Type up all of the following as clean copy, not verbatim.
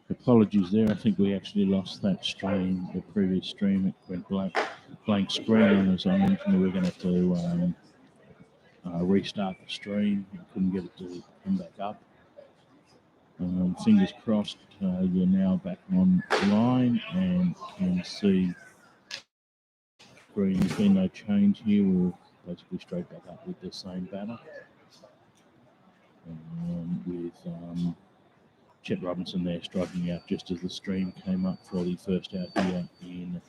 Apologies there. I think we actually lost that stream, the previous stream. It went blank screen on us. I mentioned we were going to have to restart the stream. We couldn't get it to come back up. Fingers crossed, you're now back online and can see green. There's been no change here. We're basically straight back up with the same batter. With Chet Robinson there striking out just as the stream came up for the first out here in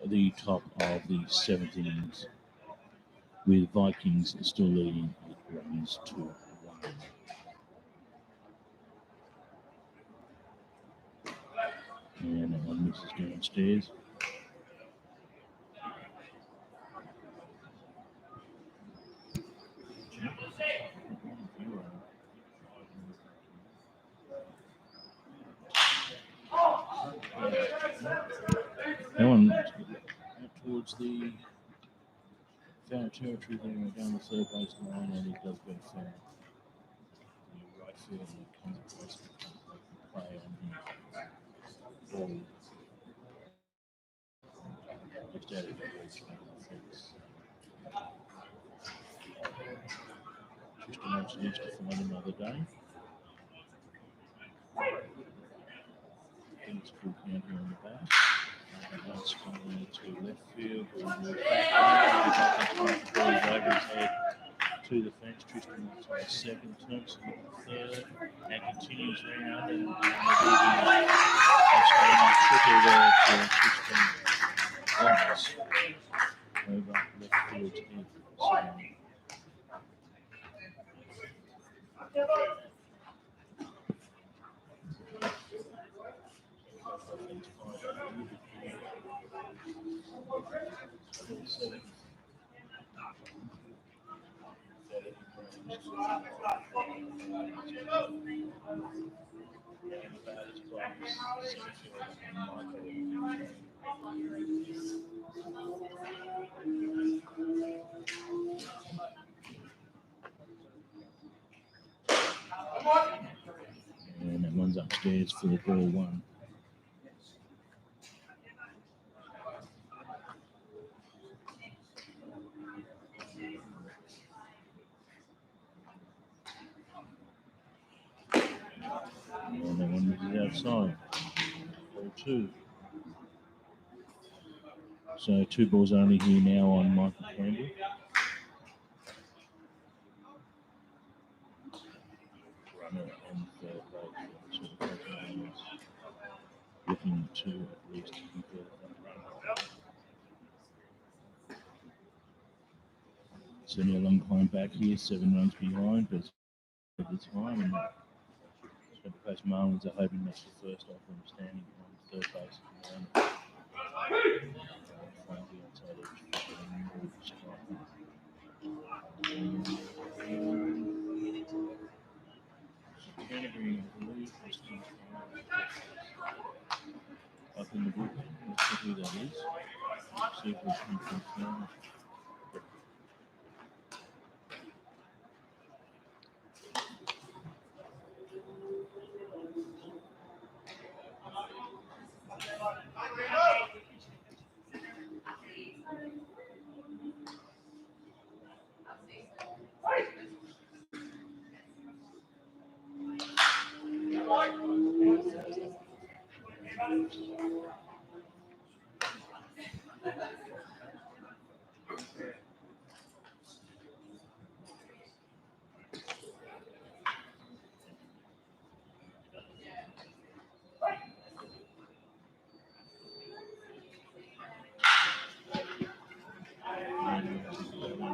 the top of the 7th innings, with Vikings still leading 8 runs to 1. And that one misses downstairs. That one out towards the foul territory there down the third base line, and it does go foul. The right field that comes across the play on the ball. Just out of the reach of the fence. Just a nice needs to find another day. It's full count here on the bat. That's going to left field. We'll move back in front of the ball over his head to the fence. Tristan to the second, turns to the third, and continues round. And that's going to triple there for Tristan Lawrence over left field to him. And that one's upstairs for the ball 1. And that one is outside. Ball 2. So 2 balls only here now on Michael Campbell. Runner on third base. Looking to at least convert that run. Certainly a long climb back here, 7 runs behind, but at the time, and the Coast Marlins are hoping that's the first off them standing on third base at the moment. Canterbury, I believe, is up in the bullpen. Let's see who that is. Let's see if we can confirm.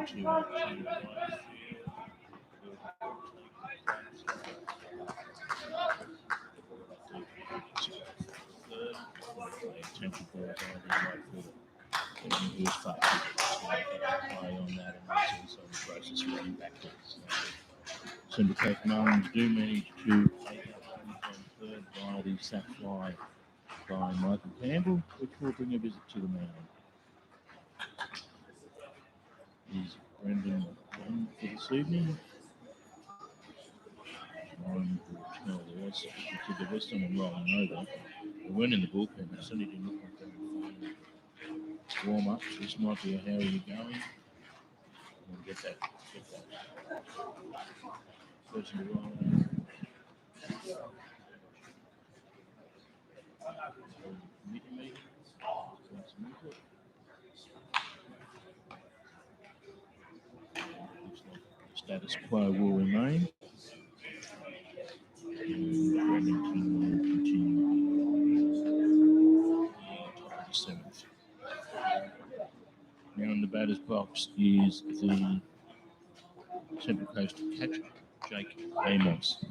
to right field. Attention for right field. He was far play on that, and also the process running backwards. Central Coast Marlins do manage to take out on third by the sack fly by Michael Campbell, which will bring a visit to the mound. Is Brendan done for this evening? The Western and rolling over. They weren't in the bullpen. They certainly didn't look like they were warm up. This might be a how are you going? We'll get that. Person to roll over. Status quo will remain. And Brendan will continue top of the seventh. Now in the batter's box is the Central Coast catcher, Jake Amos.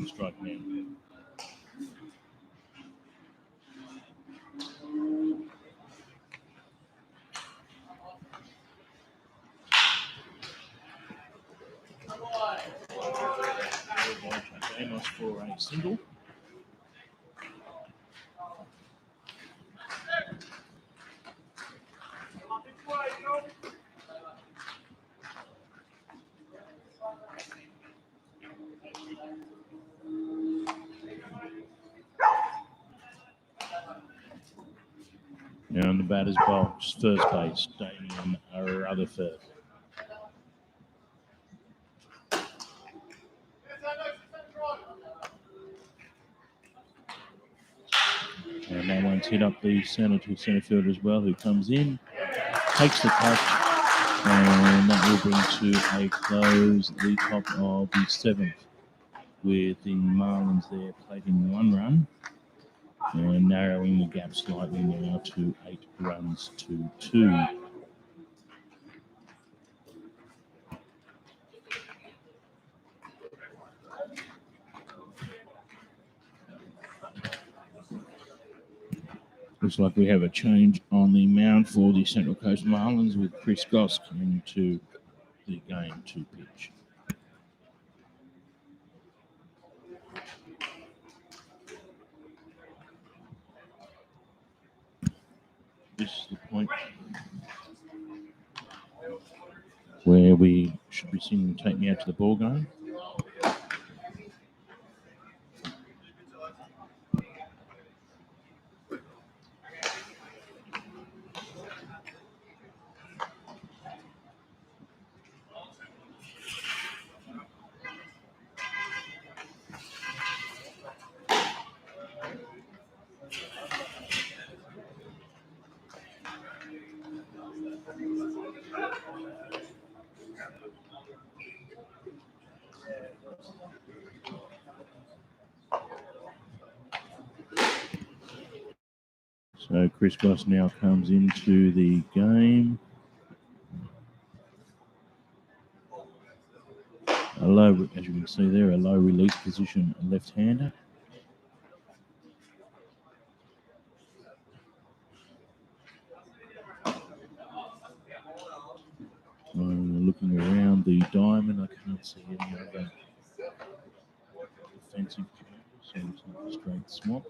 Strike man. Amos for a single. Now in the batter's box, first base, Damien Rutherford. And that one's hit up the center field as well, who comes in, takes the touch, and that will bring to a close the top of the seventh, with the Marlins there plating one run and narrowing the gap slightly now to 8 runs to 2. Looks like we have a change on the mound for the Central Coast Marlins, with Chris Goss coming to the game to pitch. This is the point where we should be singing Take Me Out to the Ball Game. So Chris Goss now comes into the game. A low, as you can see there, a low release position left-hander. Looking around the diamond, I can't see any other offensive changes, so it's not a straight swap.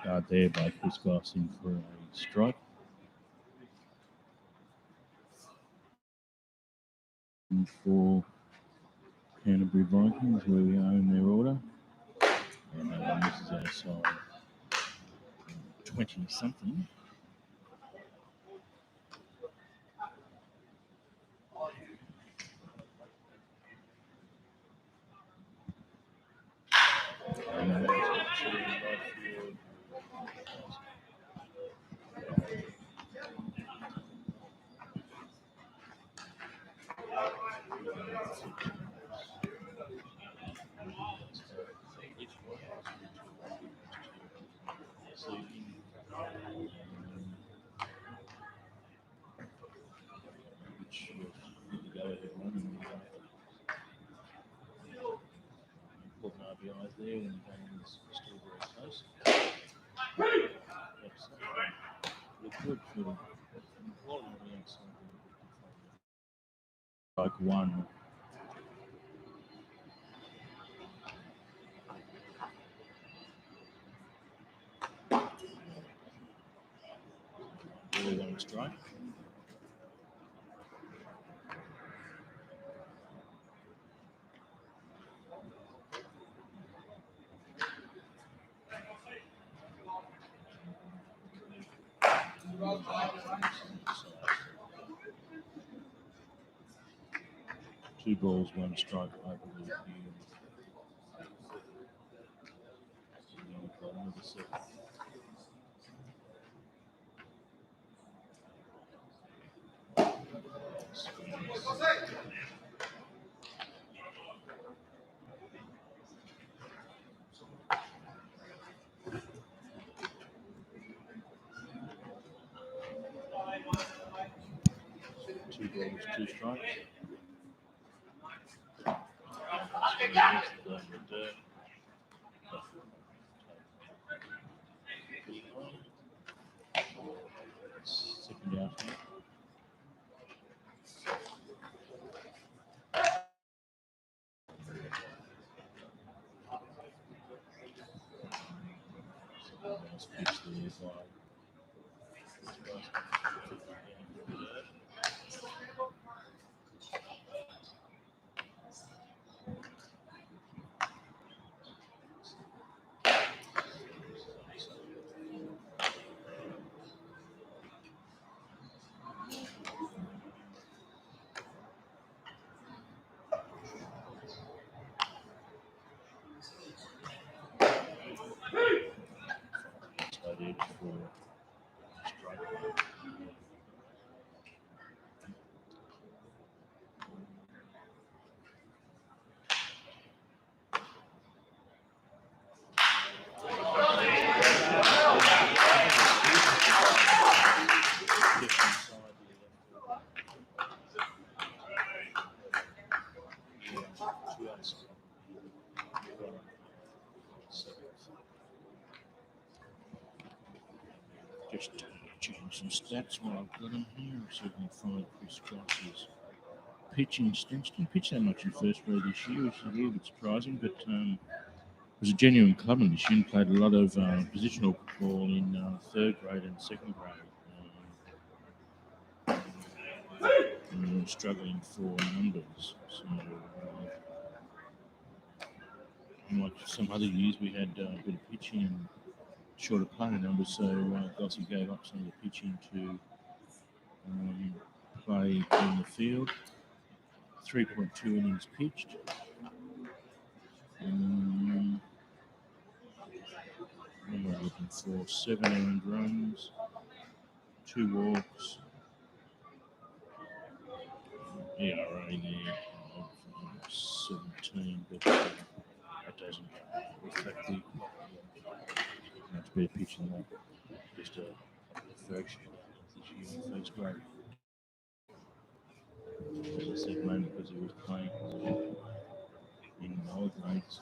Start there by Chris Goss in for a strike. And for Canterbury Vikings, where we are in their order. And this is our side 20-something. Important RBIs there, and the game is still very close. Look good for the outside. Like one. Really one strike. Two balls, one strike, I believe. Two balls, two strikes. Second out here. Nice pitch there by edge for strike. Just checking some stats while I've got them here. I'm certainly find Chris Goss's pitching stats. Didn't pitch that much in first grade this year, which is a little bit surprising, but was a genuine clubman this year and played a lot of positional football in third grade and second grade. Struggling for numbers. So, unlike some other years, we had a bit of pitching and shorter player numbers, so Gossie gave up some of the pitching to play in the field. 3.2 innings pitched. What am I looking for? 7 earned runs, 2 walks. ERA there of 17, but that doesn't reflect the much better pitch than that. Just a fraction this year in first grade. As I said, mainly because he was playing in lower grades.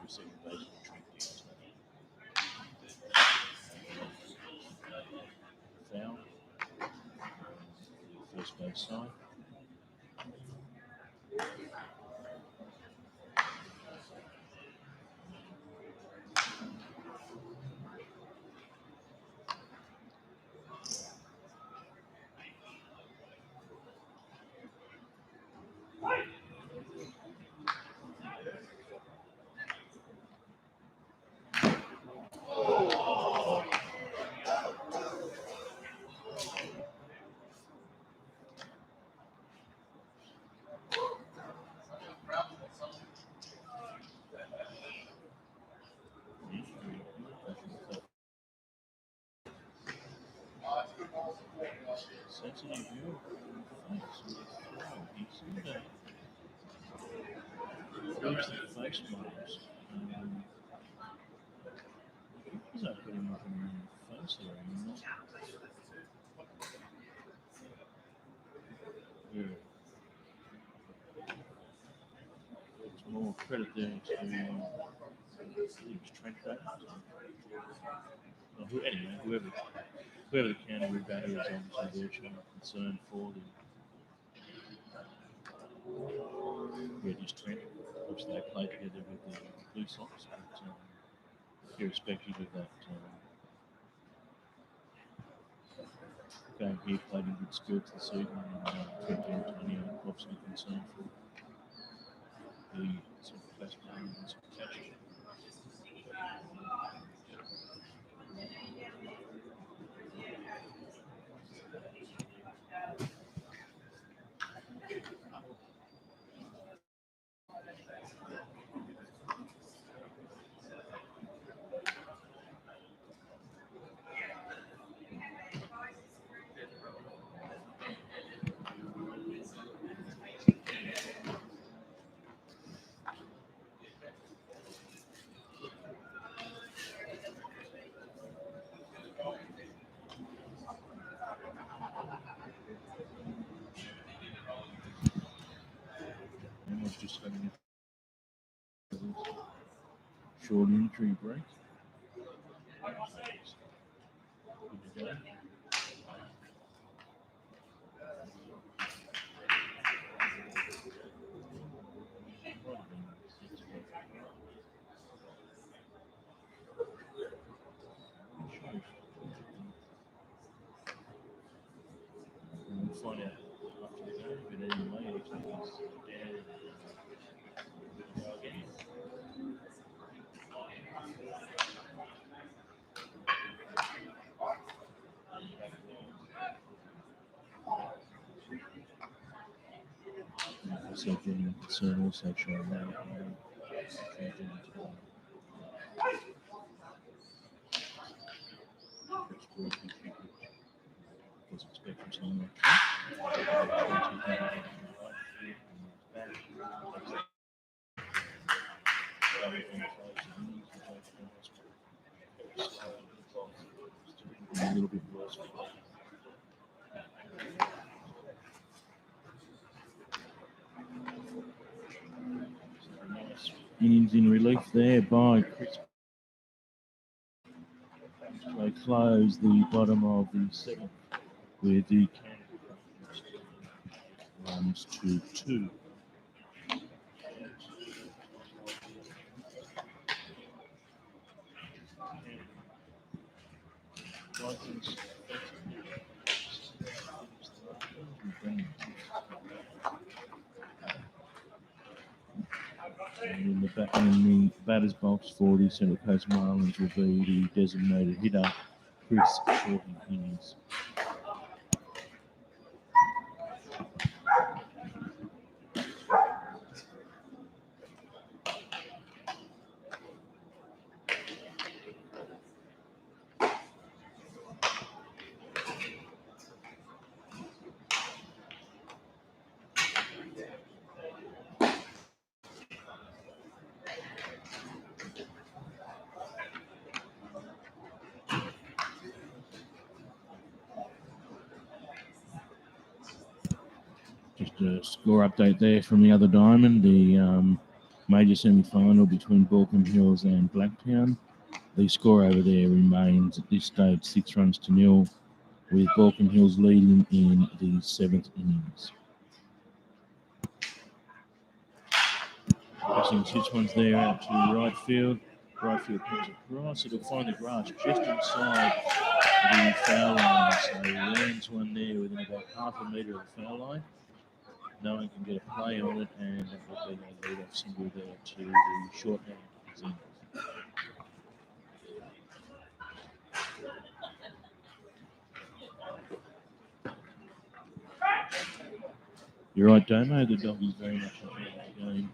second baseman Trent Dixon. Foul. First base side. Sensitive view. He seemed to freeze the face mask. He's not putting nothing in the face there anymore. Yeah. It's more credit there to I think it was Trent Dixon. Anyway, whoever the county batter is, obviously they're showing concern for the just Trent. Obviously they play together with the Blue Sox, but irrespective of that game here, played in good spirits this evening, and Trent Antonio obviously concerned for the central baseman and some catcher. And was just having a short injury break. Good to go. We'll find out after the game, but anyway, it's down. So genuine concern also showing that. Was expecting something like that. A little bit worse. Innings in relief there by Chris. They close the bottom of the seventh with the runs to 2. Vikings. And in the batter's box for the Central Coast Marlins will be the designated hitter, Chris Shorty-Higgins. Just a score update there from the other diamond. The major semi-final between Balcombe Hills and Blacktown. The score over there remains at this stage 6 runs to 0, with Balcombe Hills leading in the 7th innings. Crossing 6 ones there out to right field. Right field comes across. It'll find the grass just inside the foul line. So he lands one there within about half a metre of the foul line. No one can get a play on it, and that will be a lead-off single there to the shorthand. You're right, Domo. The Doggies very much ahead of the game.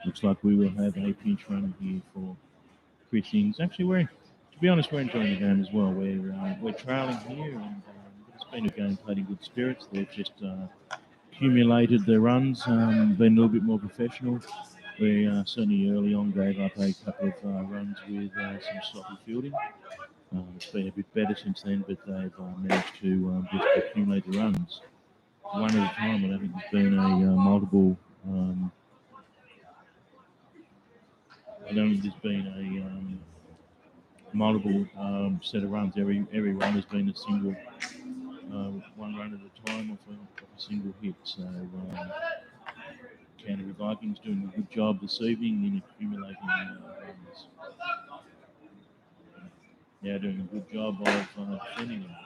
Looks like we will have a pinch run here for Chris Ings. Actually, to be honest, we're enjoying the game as well. We're trailing here, and it's been a game played in good spirits. They've just accumulated their runs, been a little bit more professional. We certainly early on gave up a couple of runs with some sloppy fielding. It's been a bit better since then, but they've managed to just accumulate the runs one at a time. I don't think there's been a multiple. I don't think there's been a multiple set of runs. Every run has been a single, one run at a time off a single hit. So Canterbury Vikings doing a good job this evening in accumulating runs. Now doing a good job of defending them.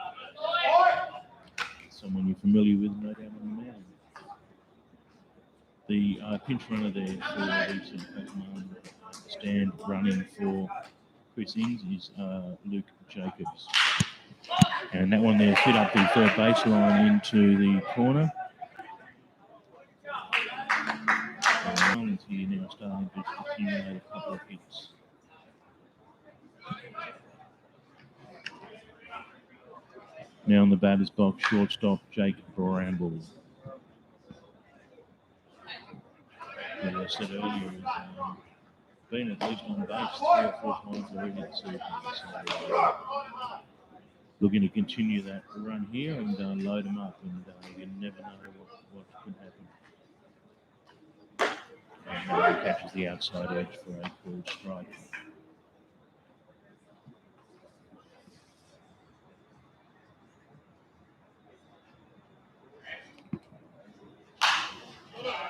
Someone you're familiar with, no doubt, on the mound. The pinch runner there for the stand running for Chris Ings is Luke Jacobs. And that one there hit up the third baseline into the corner. Marlins here now starting to accumulate a couple of hits. Now on the batter's box, shortstop Jake Bramble. As I said earlier, he's been at least on base 3 or 4 times already this season. So, looking to continue that run here and load them up, and you never know what could happen. And he catches the outside edge for a called strike.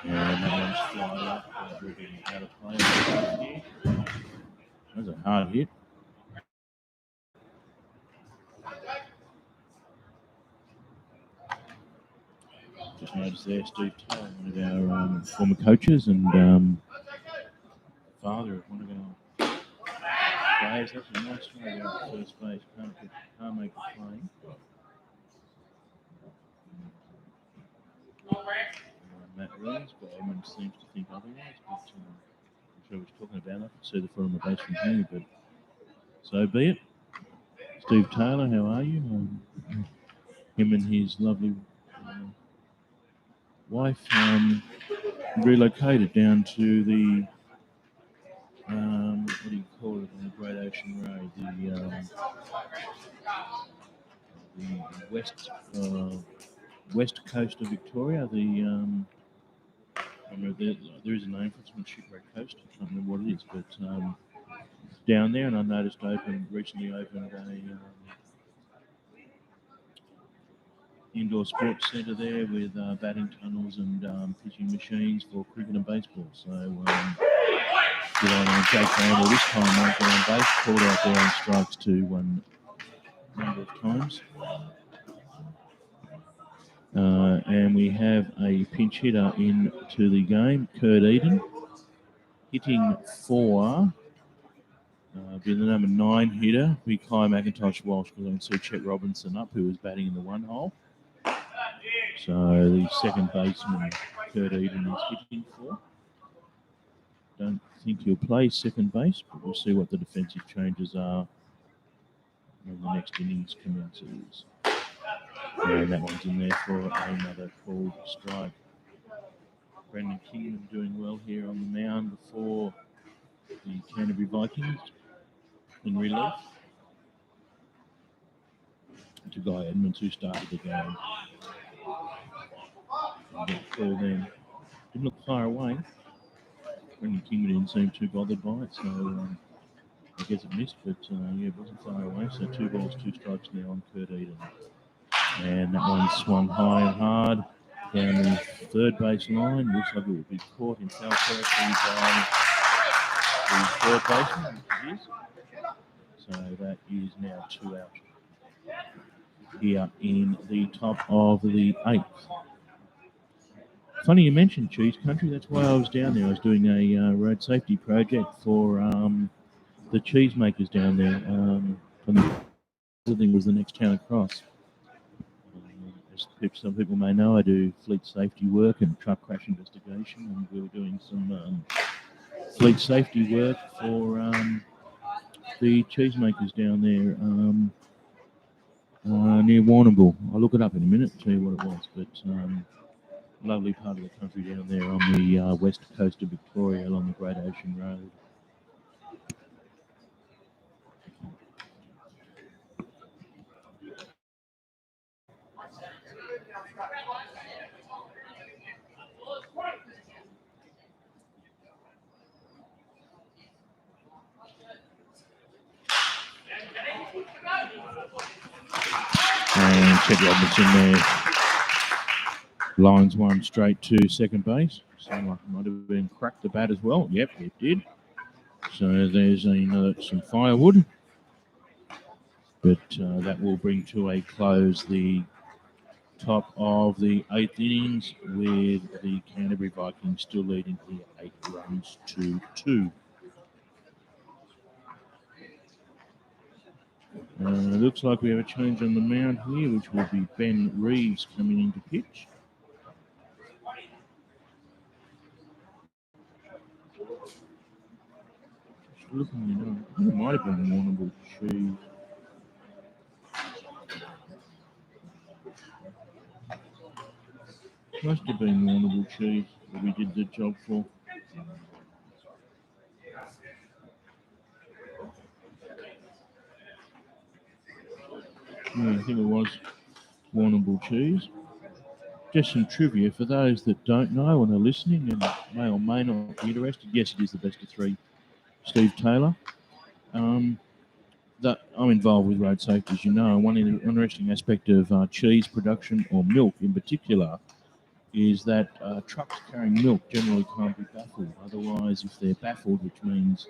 And that one's flying up, looking out of play. That's a hard hit. Just noticed there, Steve Taylor, one of our former coaches and father of one of our players. That's a nice try there at first base. Can't make the play. Matt Reeves, but Edmund seems to think otherwise. But I'm sure he's talking about it. See the foot on the base from here, but so be it. Steve Taylor, how are you? Him and his lovely wife relocated down to the what do you call it on the Great Ocean Road? The west coast of Victoria. I don't know, there is a name for it. It's on Shipwreck Coast. I don't know what it is, but down there, and I noticed recently opened a indoor sports centre there with batting tunnels and pitching machines for cricket and baseball. So good on Jake Randall this time, won't get on base, called out there and strikes to one number of times. And we have a pinch hitter into the game, Kurt Eden, hitting for the number 9 hitter, Kai McIntosh Walsh, because I can see Chet Robinson up, who was batting in the 1 hole. So the second baseman, Kurt Eden, is hitting for. Don't think he'll play second base, but we'll see what the defensive changes are when the next innings commences. And that one's in there for another called strike. Brendan Kingman doing well here on the mound before the Canterbury Vikings in relief. To Guy Edmonds, who started the game. That call then didn't look far away. Brendan King didn't seem too bothered by it, so I guess it missed, but it wasn't far away. So 2 balls, 2 strikes now on Kurt Eden. And that one swung high and hard down the third base line. Looks like it will be caught in foul territory by the third baseman, which it is. So that is now 2 out here in the top of the 8th. Funny you mentioned Cheese Country. That's why I was down there. I was doing a road safety project for the cheesemakers down there. And the other thing was the next town across. As some people may know, I do fleet safety work and truck crash investigation, and we were doing some fleet safety work for the cheesemakers down there near Warrnambool. I'll look it up in a minute, tell you what it was, but lovely part of the country down there on the west coast of Victoria along the Great Ocean Road. And Chet Robinson there. Lines one straight to second base. Sounded like it might have been cracked the bat as well. Yep, it did. So there's some firewood. But that will bring to a close the top of the 8th innings with the Canterbury Vikings still leading here 8 runs to 2. Looks like we have a change on the mound here, which will be Ben Reeves coming into pitch. Just looking it up. It might have been Warrnambool Cheese. Must have been Warrnambool Cheese that we did the job for. Yeah, I think it was Warrnambool Cheese. Just some trivia for those that don't know and are listening and may or may not be interested. Yes, it is the best of 3. Steve Taylor. I'm involved with road safety, as you know. One interesting aspect of cheese production, or milk in particular, is that trucks carrying milk generally can't be baffled. Otherwise, if they're baffled, which means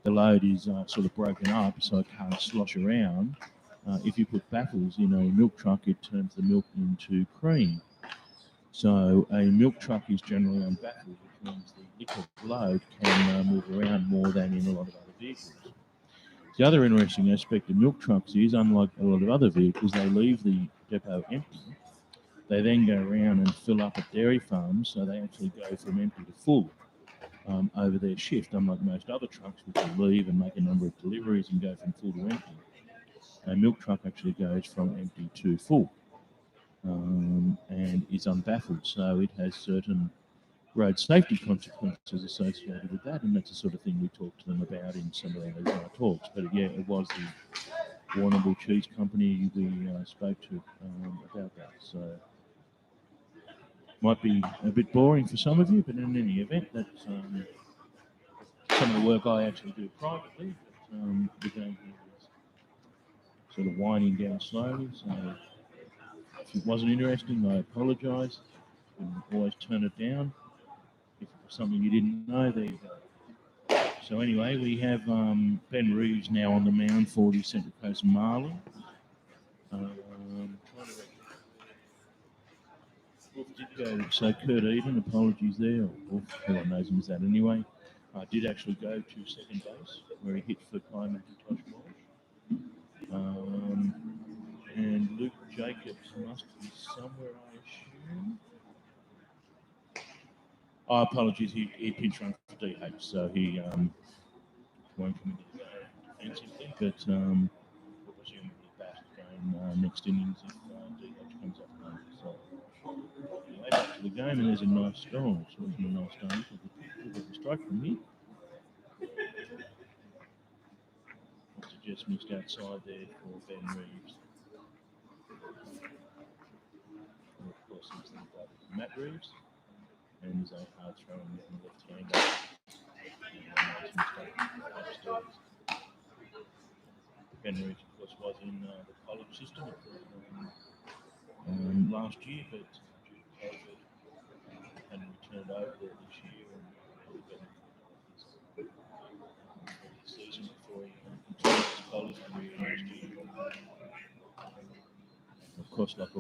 the load is sort of broken up so it can't slosh around, if you put baffles in a milk truck, it turns the milk into cream. So a milk truck is generally unbaffled, which means the liquid load can move around more than in a lot of other vehicles. The other interesting aspect of milk trucks is, unlike a lot of other vehicles, they leave the depot empty. They then go around and fill up at dairy farms, so they actually go from empty to full over their shift, unlike most other trucks which will leave and make a number of deliveries and go from full to empty. A milk truck actually goes from empty to full. And is unbaffled, so it has certain road safety consequences associated with that, and that's the sort of thing we talk to them about in some of those talks. But yeah, it was the Warrnambool Cheese Company we spoke to about that. So might be a bit boring for some of you, but in any event, that's some of the work I actually do privately. But, the game here is sort of winding down slowly, so if it wasn't interesting, I apologise. You can always turn it down. If it was something you didn't know, there you go. So anyway, we have Ben Reeves now on the mound for the Central Coast Marlins. So Kurt Eden, apologies there. Everyone knows him as that anyway. Did actually go to second base where he hit for Kai McIntosh Walsh. And Luke Jacobs must be somewhere, I assume. Oh, apologies, he pinch run for DH, so he won't come into the game defensively, but we'll presume he'll bat game next innings if DH comes up. So anyway, back to the game, and there's a nice score. So it's a nice start. We'll get the strike from here. That's just missed outside there for Ben Reeves. And of course, he's the Matt Reeves. And there's a hard throw in the left-hander. Penrith, of course, was in the college system last year, but due to COVID, and returned over there this year and probably got the season before he continued his college career next year. Of course, like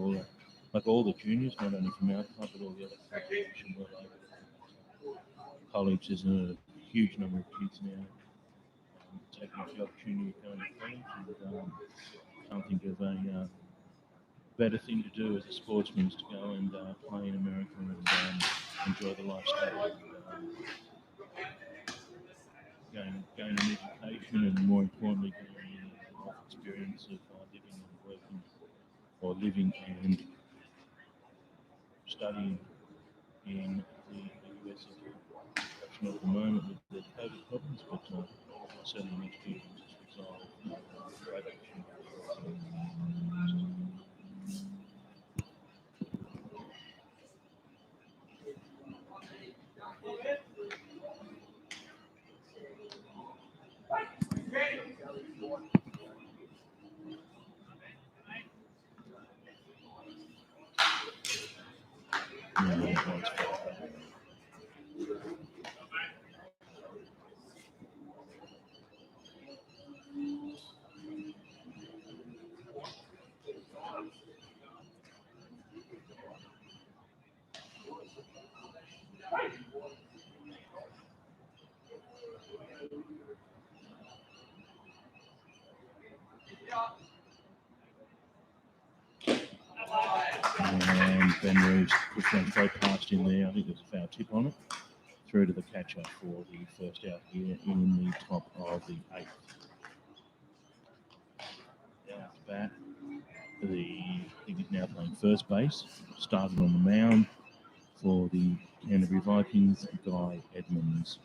all the juniors, not only from our club but all the other clubs from well over. College, there's a huge number of kids now taking the opportunity of going to college, and can't think of a better thing to do as a sportsman is to go and play in America and enjoy the lifestyle, gain an education, and more importantly, gain a life experience of living and working, or living and studying in the US. Perhaps not at the moment with the COVID problems, but certainly next year will just resolve great opportunity. And Ben Reeves pushed one straight past him there. I think there's a foul tip on it. Through to the catcher for the first out here in the top of the eighth. Out to bat. I think he's now playing first base. Started on the mound for the Canterbury Vikings, Guy Edmonds.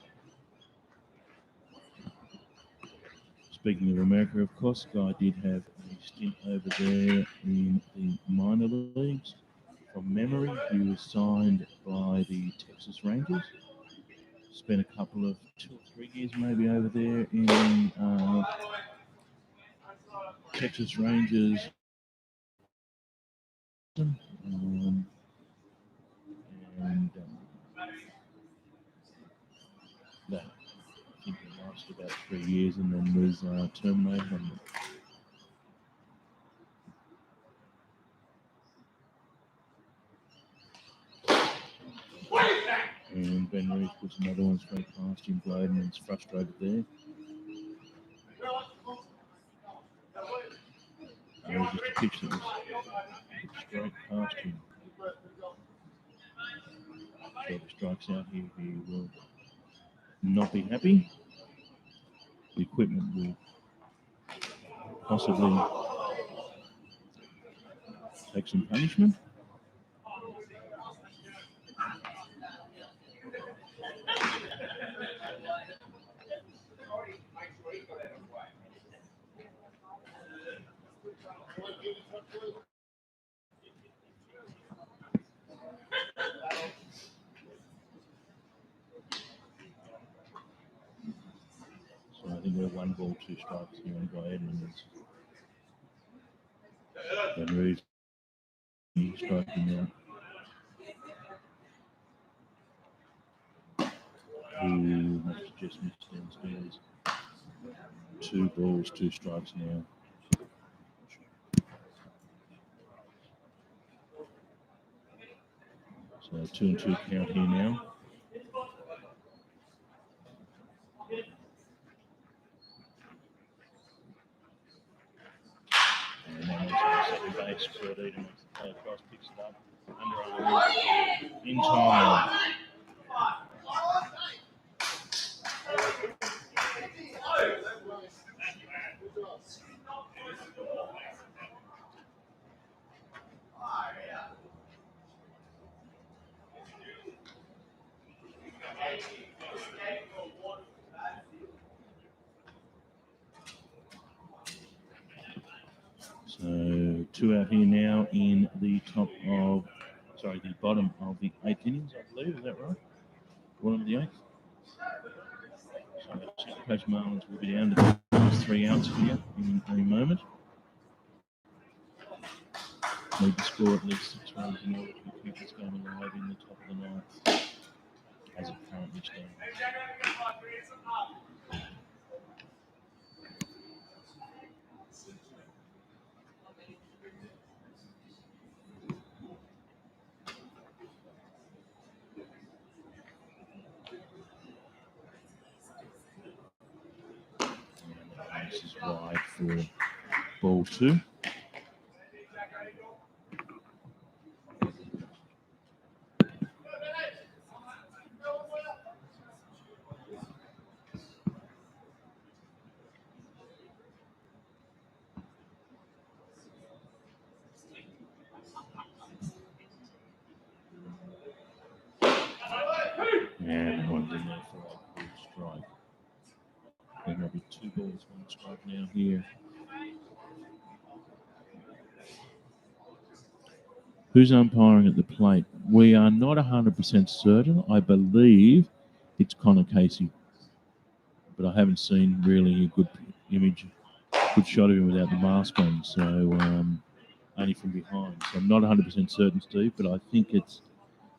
Speaking of America, of course, Guy did have a stint over there in the minor leagues. From memory, he was signed by the Texas Rangers. Spent a couple of 2 or 3 years maybe over there in Texas Rangers. And that, I think it lasted about 3 years and then was terminated. And Ben Reeves puts another one straight past him. Gladman's frustrated there. It was just a pitch that was straight past him. So if he strikes out here, he will not be happy. The equipment will possibly take some punishment. So I think we're 1 ball, 2 strikes here on Guy Edmonds. Ben Reeves striking out. Ooh, that's just missed downstairs. 2 balls, 2 strikes now. So 2-2 count here now. And then on second base, Fred Eden makes the play across, picks it up, underarm, in time. So 2 out here now in the bottom of the 8th innings, I believe. Is that right? Bottom of the 8th? Coast Marlins will be down to the last 3 outs here in a moment. Need to score at least 6 runs in order to keep this game alive in the top of the ninth, as it currently stands. This is wide for ball 2. And that one's in there for a good strike. There might be 2 balls, 1 strike now here. Who's umpiring at the plate? We are not 100% certain. I believe it's Connor Casey, but I haven't seen really a good image, good shot of him without the mask on, so only from behind. So I'm not 100% certain, Steve, but I think it's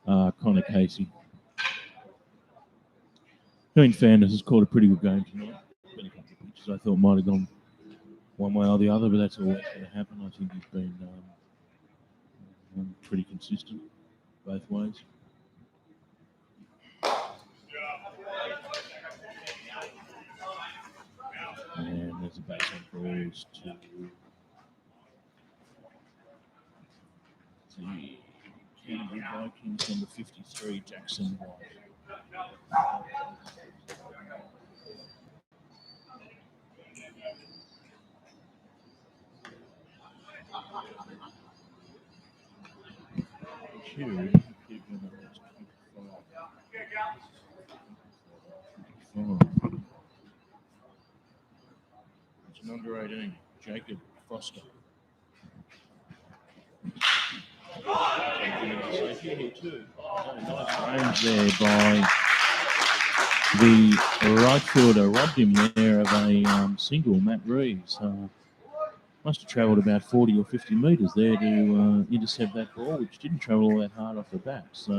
Connor Casey. Who, in fairness, has called a pretty good game tonight. Been a couple of pitches I thought might have gone one way or the other, but that's always going to happen. I think he's been pretty consistent both ways. And there's a base on balls to the Canterbury Vikings, number 53, Jackson White. It's an under 18, Jacob Foster. Nice range there by the right fielder. Robbed him there of a single, Matt Reeves. Must have travelled about 40 or 50 metres there to intercept that ball, which didn't travel all that hard off the bat. So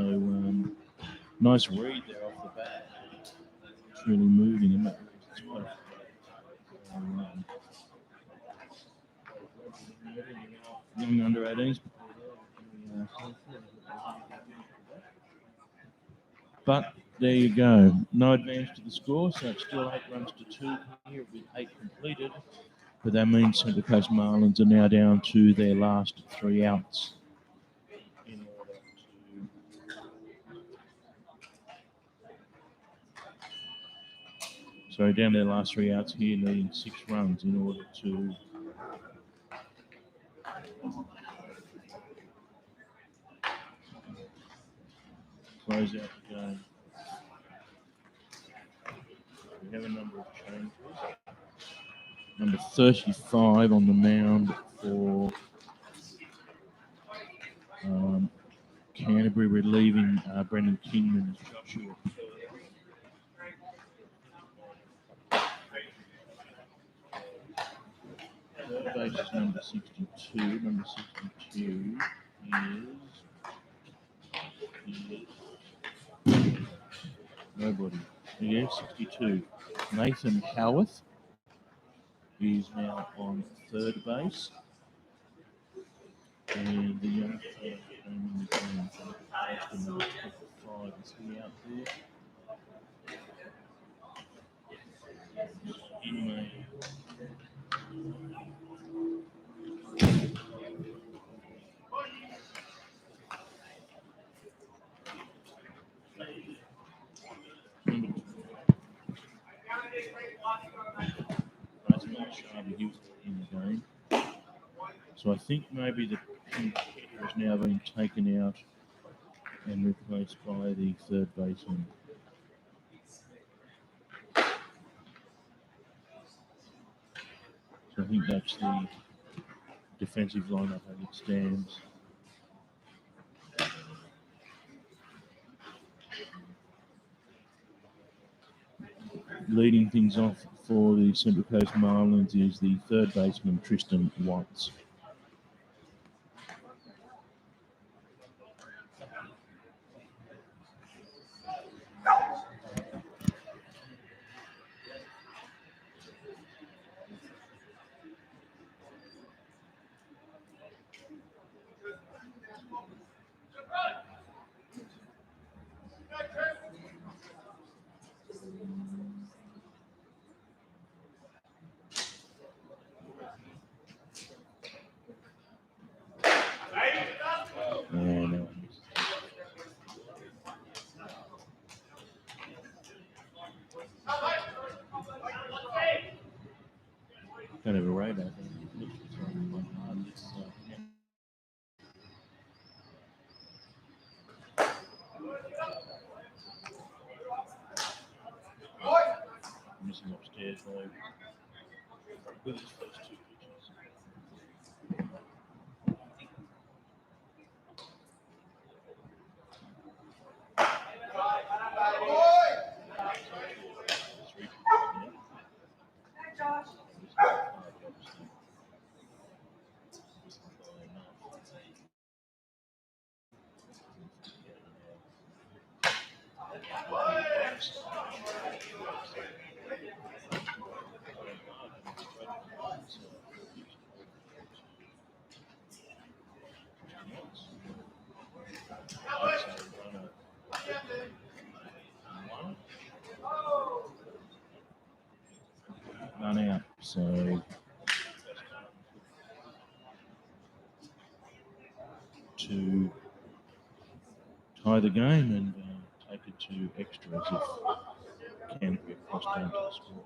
nice read there off the bat. It's really moving in Matt Reeves' way. Young under 18s. But there you go. No advance to the score, so it's still 8 runs to 2 here with 8 completed. But that means Central Coast Marlins are now down to their last 3 outs. In order to... So down to their last 3 outs here, needing 6 runs in order to... close out the game. We have a number of changes. Number 35 on the mound for Canterbury, relieving Brendan Kingman as Joshua. Third base is number 62. Number 62 is nobody. Yeah, 62. Nathan Howarth is now on third base. And the young fellow came in the game. Number 25 is he out there. In May. He was in the game. So I think maybe the hitter has now been taken out and replaced by the third baseman. So I think that's the defensive lineup as it stands. leading things off for the Central Coast Marlins is the third baseman, Tristan Watts. And kind of a radar. Missing upstairs though. With his first two pitches. None out, so to tie the game and take it to extras if Canterbury across down to the score.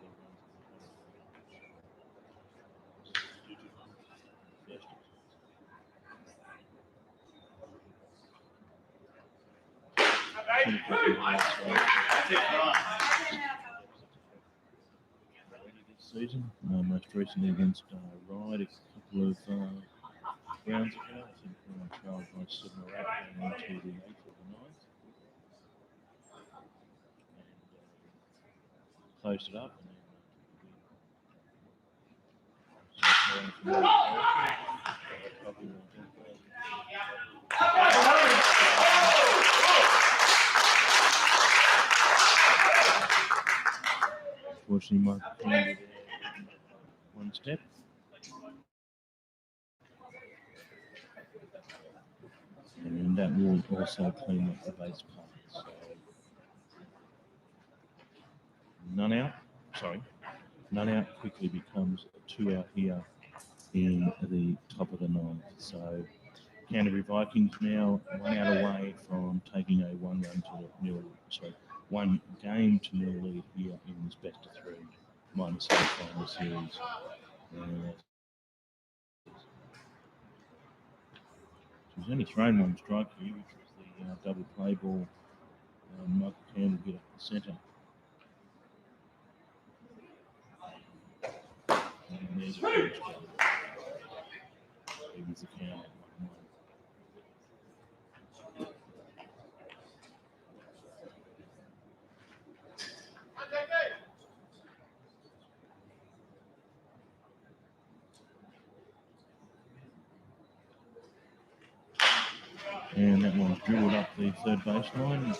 Season, most recently against Ryde a couple of rounds ago. I think trailed by 7 or 8 going into the 8th or the 9th. And closed it up. Unfortunately, Michael Campbell one step. And that will also clean up the base path. So none out quickly becomes 2 out here in the top of the 9th. So Canterbury Vikings now 1 out away from taking a 1 game to nil lead here in this best of 3 minus semi-final series. He's only thrown one strike here, which was the double play ball. Michael Campbell get up the centre. And there's a first strike. Evens the count at 1-1. And that one's drilled up the third baseline.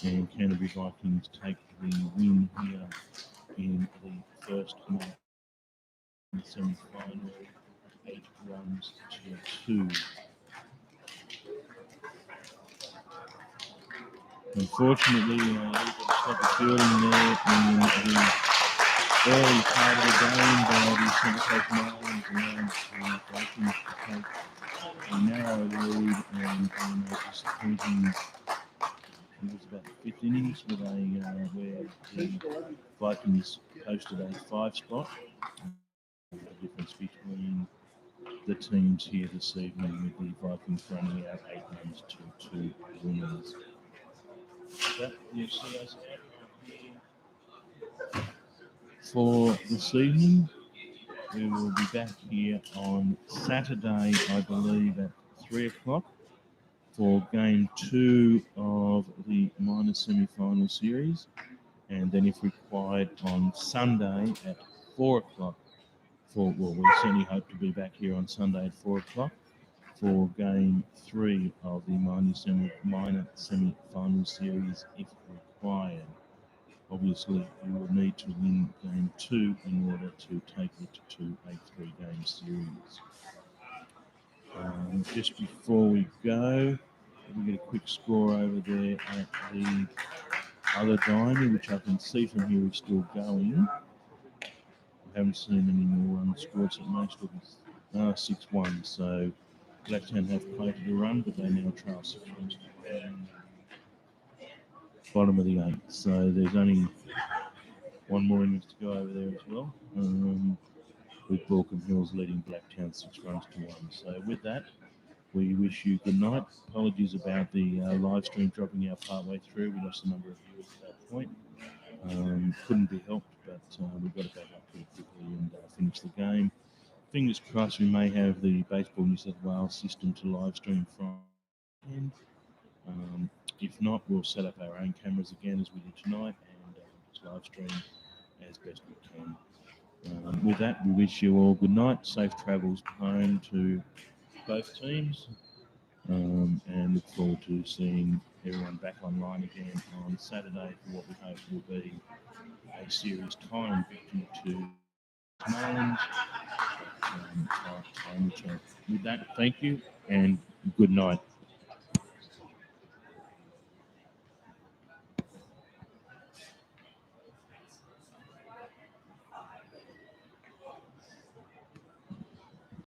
And and Canterbury Vikings take the win here in the first match in the semi-final, 8 runs to 2. Unfortunately, they stopped the fielding there in the early part of the game by the Central Coast Marlins, allowing the Vikings to take a narrow lead and disappointing. It was about the 5th innings where the Vikings posted a 5 spot. The difference between the teams here this evening, with the Vikings running out 8 runs to 2 winners. But you see us for this evening. We will be back here on Saturday, I believe, at 3 o'clock for Game 2 of the minor semi-final series. And then if required on Sunday at 4 o'clock we certainly hope to be back here on Sunday at 4 o'clock for Game 3 of the minor semi-final series if required. Obviously, you will need to win Game 2 in order to take it to a 3-game series. Just before we go, we get a quick score over there at the other diamond, which I can see from here is still going. I haven't seen any more runs scored, so it may still be 6-1. So Blacktown have played a run, but they now trail 6 runs to one. Bottom of the 8th. So there's only one more innings to go over there as well. With Balcombe Hills leading Blacktown 6 runs to 1. So with that, we wish you good night. Apologies about the live stream dropping out partway through. We lost a number of viewers at that point. Couldn't be helped, but we got it back up pretty quickly and finished the game. Fingers crossed we may have the Baseball New South Wales system to live stream from. If not, we'll set up our own cameras again as we did tonight and just live stream as best we can. With that, we wish you all good night, safe travels home to both teams, and look forward to seeing everyone back online again on Saturday for what we hope will be a series time victory to Marlins. With that, thank you and good night.